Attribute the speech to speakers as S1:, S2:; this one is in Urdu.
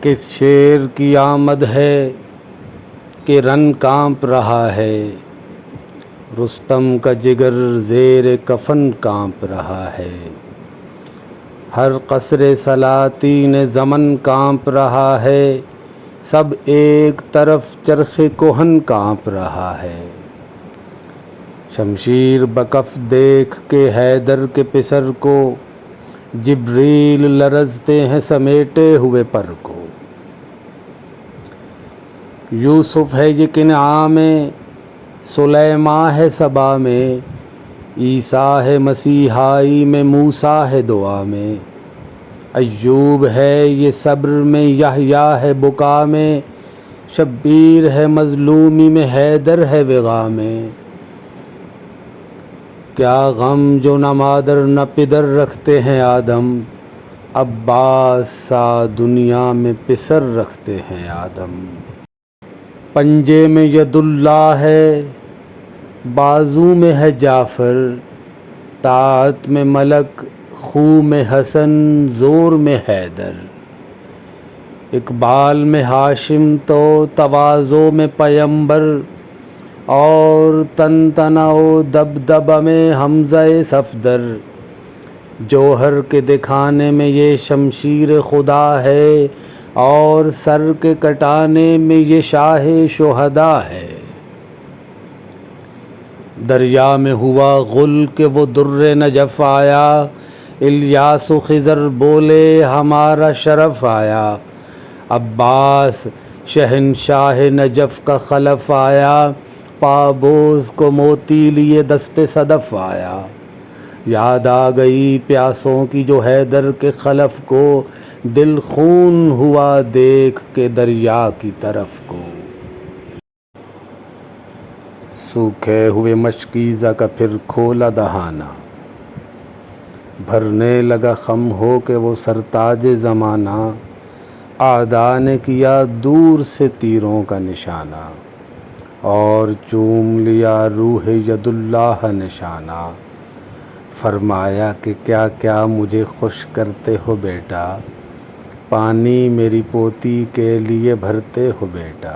S1: کس شیر کی آمد ہے کہ رن کانپ رہا ہے، رستم کا جگر زیر کفن کانپ رہا ہے، ہر قصر سلاطین زمن کانپ رہا ہے، سب ایک طرف چرخ کہن کانپ رہا ہے، شمشیر بکف دیکھ کے حیدر کے پسر کو، جبریل لرزتے ہیں سمیٹے ہوئے پر کو، یوسف ہے یہ کنعان میں، سلیمان ہے سبا میں، عیسیٰ ہے مسیحائی میں، موسیٰ ہے دعا میں، ایوب ہے یہ صبر میں، یحییٰ ہے بکا میں، شبیر ہے مظلومی میں، حیدر ہے وغا میں، کیا غم جو نہ مادر نہ پدر رکھتے ہیں آدم، عباس سا دنیا میں پسر رکھتے ہیں آدم، پنجے میں ید اللہ ہے، بازو میں ہے جعفر، طاعت میں ملک، خو میں حسن، زور میں حیدر، اقبال میں ہاشم تو تواضع میں پیمبر، اور تن تنع و دبدبہ میں حمزہ صفدر، جوہر کے دکھانے میں یہ شمشیر خدا ہے، اور سر کے کٹانے میں یہ شاہ شہداء ہے، دریا میں ہوا غل کہ وہ در نجف آیا، الیاس و خضر بولے ہمارا شرف آیا، عباس شہنشاہ نجف کا خلف آیا، پابوس کو موتی لیے دست صدف آیا، یاد آ گئی پیاسوں کی جو حیدر کے خلف کو، دل خون ہوا دیکھ کے دریا کی طرف کو، سوکھے ہوئے مشکیزہ کا پھر کھولا دہانہ، بھرنے لگا خم ہو کے وہ سرتاج زمانہ، اعداء نے کیا دور سے تیروں کا نشانہ، اور چوم لیا روح ید اللہ نشانہ، فرمایا کہ کیا کیا مجھے خوش کرتے ہو بیٹا، پانی میری پوتی کے لیے بھرتے ہو بیٹا،